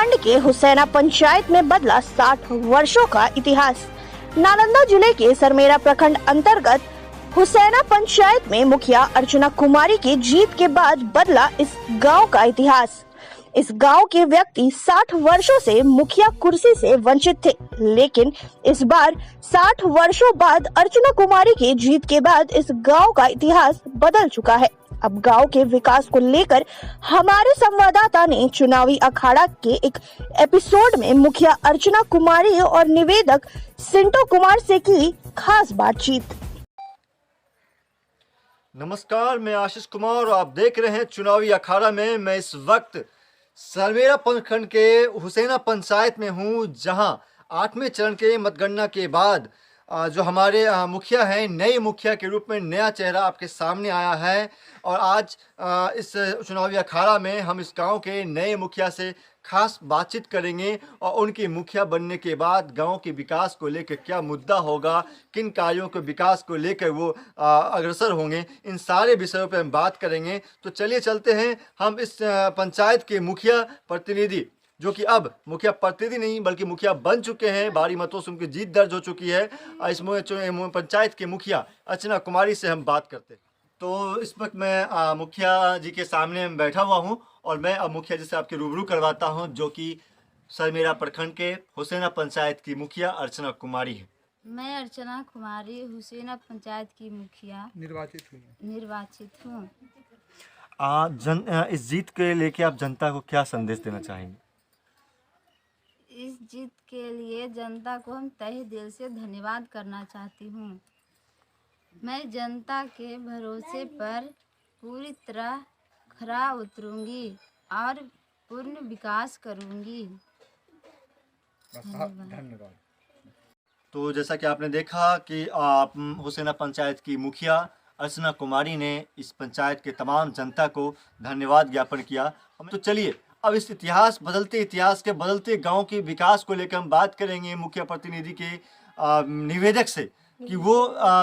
प्रखंड के हुसैना पंचायत में बदला 60 वर्षों का इतिहास। नालंदा जिले के सरमेरा प्रखंड अंतर्गत हुसैना पंचायत में मुखिया अर्चना कुमारी की जीत के बाद बदला इस गांव का इतिहास। इस गांव के व्यक्ति 60 वर्षों से मुखिया कुर्सी से वंचित थे, लेकिन इस बार 60 वर्षों बाद अर्चना कुमारी की जीत के बाद इस गांव का इतिहास बदल चुका है। अब गांव के विकास को लेकर हमारे संवाददाता ने चुनावी अखाड़ा के एक एपिसोड में मुखिया अर्चना कुमारी और निवेदक सिंटो कुमार से की खास बातचीत। नमस्कार, मैं आशीष कुमार और आप देख रहे हैं चुनावी अखाड़ा में। मैं इस वक्त सरमेरा प्रखंड के हुसैना पंचायत में हूं, जहां 8वें चरण के मतगणना के बाद जो हमारे मुखिया हैं, नए मुखिया के रूप में नया चेहरा आपके सामने आया है। और आज इस चुनावी अखाड़ा में हम इस गांव के नए मुखिया से खास बातचीत करेंगे और उनके मुखिया बनने के बाद गांव के विकास को लेकर क्या मुद्दा होगा, किन कार्यों के विकास को लेकर वो अग्रसर होंगे, इन सारे विषयों पर हम बात करेंगे। तो चलिए चलते हैं हम इस पंचायत के मुखिया प्रतिनिधि, जो कि अब मुखिया प्रतिनिधि नहीं बल्कि मुखिया बन चुके हैं, भारी मतों से उनकी जीत दर्ज हो चुकी है। इस पंचायत के मुखिया अर्चना कुमारी से हम बात करते हैं। तो इस वक्त मैं मुखिया जी के सामने बैठा हुआ हूं और मैं अब मुखिया जी से आपके रूबरू करवाता हूं, जो कि सरमेरा प्रखंड के हुसैना पंचायत की मुखिया अर्चना कुमारी है। मैं अर्चना कुमारी हुसैना पंचायत की मुखिया निर्वाचित हूँ। इस जीत के लेके आप जनता को क्या संदेश देना चाहेंगे? इस जीत के लिए जनता को हम तहे दिल से धन्यवाद करना चाहती हूँ। मैं जनता के भरोसे पर पूरी तरह खरा उतरूंगी और पूर्ण विकास करूंगी। धन्यवाद। तो जैसा कि आपने देखा कि आप हुसैना पंचायत की मुखिया अर्चना कुमारी ने इस पंचायत के तमाम जनता को धन्यवाद ज्ञापन किया। तो चलिए अब इस इतिहास के बदलते गांव के विकास को लेकर हम बात करेंगे मुखिया प्रतिनिधि के निवेदक से कि वो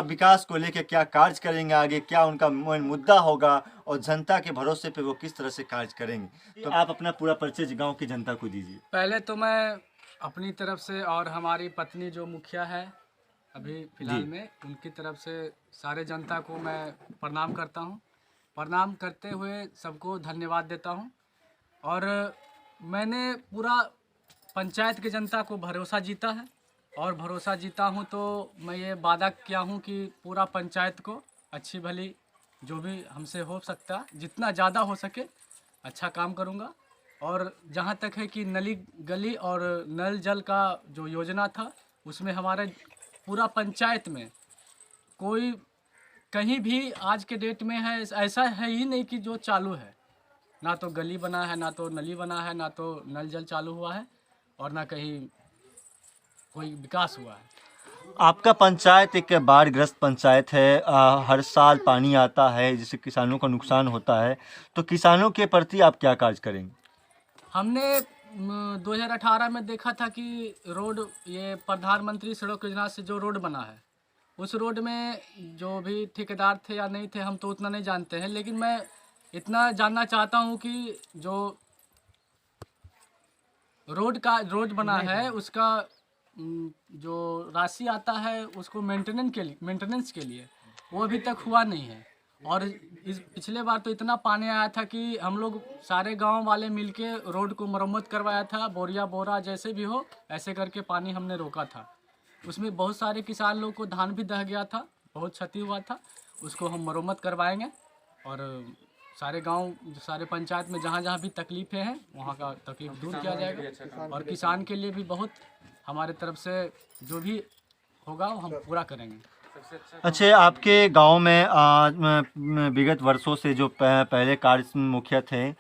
विकास को लेकर क्या कार्य करेंगे, आगे क्या उनका मुद्दा होगा और जनता के भरोसे पे वो किस तरह से कार्य करेंगे। तो आप अपना पूरा परिचय गांव की जनता को दीजिए। पहले तो मैं अपनी तरफ से और हमारी पत्नी जो मुखिया है अभी फिलहाल में, उनकी तरफ से सारे जनता को मैं प्रणाम करता हूं। प्रणाम करते हुए सबको धन्यवाद देता हूं। और मैंने पूरा पंचायत की जनता को भरोसा जीता है और भरोसा जीता हूं तो मैं ये वादा किया हूं कि पूरा पंचायत को अच्छी भली जो भी हमसे हो सकता जितना ज़्यादा हो सके अच्छा काम करूंगा। और जहां तक है कि नली गली और नल जल का जो योजना था, उसमें हमारे पूरा पंचायत में कोई कहीं भी आज के डेट में है ऐसा है ही नहीं कि जो चालू है। ना तो गली बना है, ना तो नली बना है, ना तो नल जल चालू हुआ है और ना कहीं कोई विकास हुआ है। आपका पंचायत एक बाढ़ग्रस्त पंचायत है, हर साल पानी आता है जिससे किसानों का नुकसान होता है। तो किसानों के प्रति आप क्या कार्य करेंगे? हमने 2018 में देखा था कि रोड, ये प्रधानमंत्री सड़क योजना से जो रोड बना है, उस रोड में जो भी ठेकेदार थे या नहीं थे हम तो उतना नहीं जानते हैं, लेकिन मैं इतना जानना चाहता हूं कि जो रोड बना है उसका जो राशि आता है उसको मेंटेनेंस के लिए वो अभी तक हुआ नहीं है। और इस पिछले बार तो इतना पानी आया था कि हम लोग सारे गांव वाले मिलके रोड को मरम्मत करवाया था, बोरा जैसे भी हो ऐसे करके पानी हमने रोका था। उसमें बहुत सारे किसान लोग को धान भी दह गया था, बहुत क्षति हुआ था, उसको हम मरम्मत करवाएंगे। और सारे गांव, सारे पंचायत में जहां जहां भी तकलीफें हैं वहां का तकलीफ दूर किया जाएगा और किसान के लिए भी बहुत हमारे तरफ से जो भी होगा वो हम पूरा करेंगे। अच्छा, आपके गांव में विगत वर्षों से जो पहले कार्य मुखिया थे,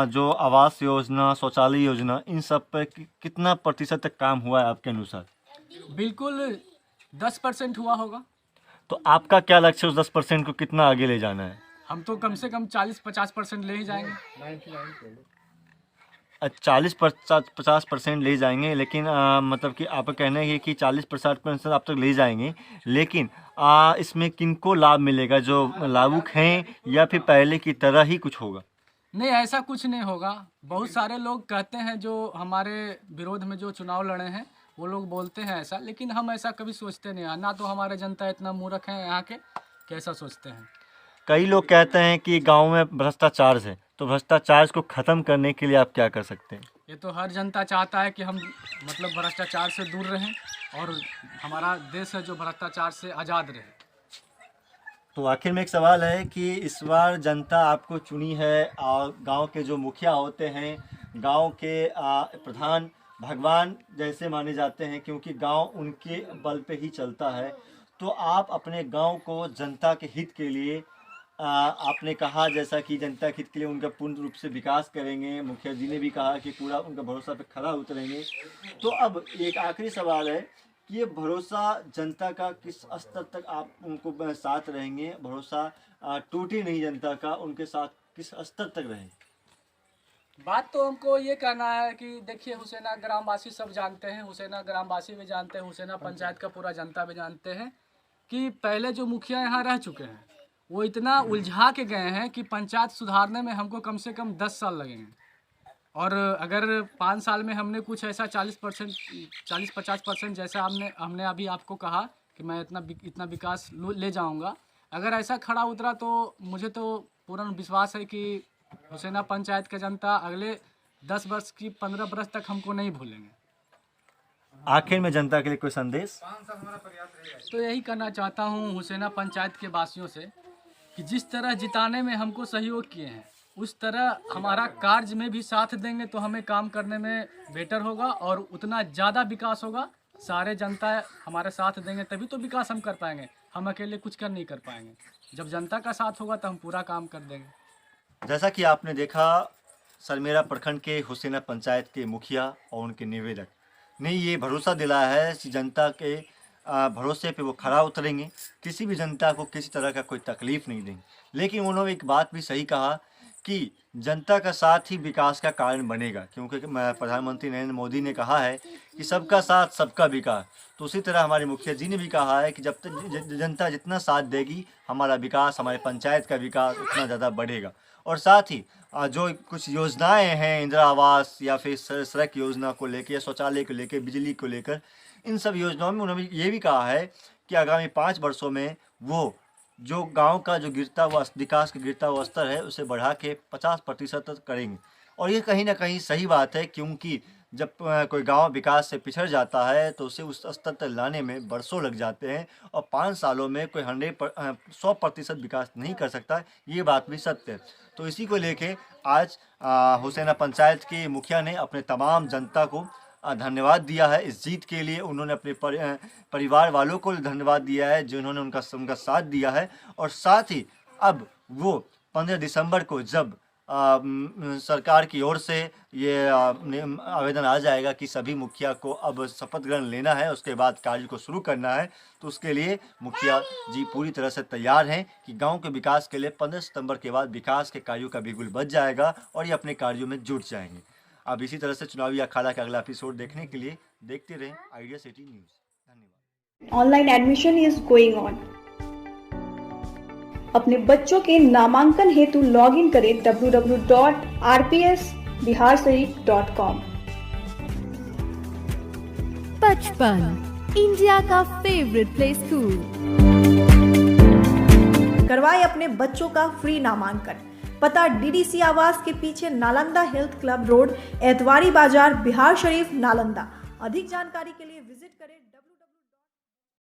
जो आवास योजना, शौचालय योजना, इन सब पर कितना प्रतिशत तक काम हुआ है आपके अनुसार? बिल्कुल 10% हुआ होगा। तो आपका क्या लक्ष्य है, उस 10% को कितना आगे ले जाना है? हम तो कम से कम 40-50% ले ही जाएंगे। 40-50% ले जाएंगे, लेकिन मतलब कि आपका कहना है कि 40% आप तक ले जाएंगे, लेकिन इसमें किनको लाभ मिलेगा? जो लाभुक हैं या फिर पहले की तरह ही कुछ होगा? नहीं, ऐसा कुछ नहीं होगा। बहुत सारे लोग कहते हैं जो हमारे विरोध में जो चुनाव लड़े हैं, वो लोग बोलते हैं ऐसा, लेकिन हम ऐसा कभी सोचते नहीं हैं। ना तो हमारे जनता इतना मूर्ख है यहाँ के कैसा सोचते हैं। कई लोग कहते हैं कि गांव में भ्रष्टाचार है, तो भ्रष्टाचार को ख़त्म करने के लिए आप क्या कर सकते हैं? ये तो हर जनता चाहता है कि हम मतलब भ्रष्टाचार से दूर रहें और हमारा देश है जो भ्रष्टाचार से आज़ाद रहे। तो आखिर में एक सवाल है कि इस बार जनता आपको चुनी है और गांव के जो मुखिया होते हैं, गांव के प्रधान भगवान जैसे माने जाते हैं, क्योंकि गांव उनके बल पे ही चलता है। तो आप अपने गांव को जनता के हित के लिए आपने कहा जैसा कि जनता के हित के लिए उनका पूर्ण रूप से विकास करेंगे। मुखिया जी ने भी कहा कि पूरा उनका भरोसा पे खरा उतरेंगे। तो अब एक आखिरी सवाल है कि ये भरोसा जनता का किस स्तर तक आप उनको साथ रहेंगे? भरोसा टूटे नहीं जनता का, उनके साथ किस स्तर तक रहेंगे? बात तो हमको ये कहना है कि देखिए, हुसैना ग्रामवासी सब जानते हैं, हुसैना ग्रामवासी भी जानते हैं, हुसैना पंचायत का पूरा जनता भी जानते हैं कि पहले जो मुखिया यहाँ रह चुके हैं वो इतना उलझा के गए हैं कि पंचायत सुधारने में हमको कम से कम 10 साल लगेंगे। और अगर 5 साल में हमने कुछ ऐसा 40-50% जैसा हमने अभी आपको कहा कि मैं इतना विकास ले जाऊंगा, अगर ऐसा खड़ा उतरा तो मुझे तो पूर्ण विश्वास है कि हुसैना पंचायत का जनता अगले 10 वर्ष की 15 वर्ष तक हमको नहीं भूलेंगे। आखिर में जनता के लिए कोई संदेश? तो यही करना चाहता हूँ हुसैना पंचायत के वासियों से कि जिस तरह जिताने में हमको सहयोग किए हैं, उस तरह हमारा कार्य में भी साथ देंगे तो हमें काम करने में बेटर होगा और उतना ज़्यादा विकास होगा। सारे जनता हमारे साथ देंगे तभी तो विकास हम कर पाएंगे, हम अकेले कुछ कर नहीं कर पाएंगे। जब जनता का साथ होगा तो हम पूरा काम कर देंगे। जैसा कि आपने देखा, सरमेरा प्रखंड के हुसैना पंचायत के मुखिया और उनके निवेदक ने ये भरोसा दिलाया है कि जनता के भरोसे पे वो खरा उतरेंगे, किसी भी जनता को किसी तरह का कोई तकलीफ़ नहीं देंगे। लेकिन उन्होंने एक बात भी सही कहा कि जनता का साथ ही विकास का कारण बनेगा, क्योंकि प्रधानमंत्री नरेंद्र मोदी ने कहा है कि सबका साथ सबका विकास। तो उसी तरह हमारे मुखिया जी ने भी कहा है कि जब तक जनता जितना साथ देगी, हमारा विकास, हमारे पंचायत का विकास उतना ज़्यादा बढ़ेगा। और साथ ही जो कुछ योजनाएं हैं, इंदिरा आवास या फिर सड़क योजना को लेकर या शौचालय को लेकर, बिजली को लेकर, इन सब योजनाओं में उन्होंने ये भी कहा है कि आगामी 5 वर्षों में वो जो गांव का जो गिरता हुआ विकास का गिरता हुआ स्तर है उसे बढ़ा के 50% तक करेंगे। और ये कहीं ना कहीं सही बात है, क्योंकि जब कोई गांव विकास से पिछड़ जाता है तो उसे उस स्तर तक लाने में बरसों लग जाते हैं और 5 सालों में कोई 100% विकास नहीं कर सकता। ये बात भी सत्य है। तो इसी को लेके आज हुसैना पंचायत के मुखिया ने अपने तमाम जनता को धन्यवाद दिया है इस जीत के लिए। उन्होंने अपने परिवार वालों को धन्यवाद दिया है जिन्होंने उनका साथ दिया है। और साथ ही अब वो 15 दिसंबर को जब सरकार की ओर से ये आवेदन आ जाएगा कि सभी मुखिया को अब शपथ ग्रहण लेना है, उसके बाद कार्य को शुरू करना है, तो उसके लिए मुखिया जी पूरी तरह से तैयार हैं कि गांव के विकास के लिए 15 सितंबर के बाद विकास के कार्यों का बिगुल बज जाएगा और ये अपने कार्यों में जुट जाएंगे। अब इसी तरह से चुनावी अखाड़ा का अगला एपिसोड देखने के लिए देखते रहें आइडिया सिटी न्यूज़। धन्यवाद। Online admission is going on. अपने बच्चों के नामांकन हेतु लॉग इन करें www.rpsbiharshariff.com। बचपन इंडिया का फेवरेट प्ले स्कूल। करवाए अपने बच्चों का फ्री नामांकन। पता DDC आवास के पीछे, Nalanda health club road, Etwari बाजार, बिहार शरीफ, नालंदा। अधिक जानकारी के लिए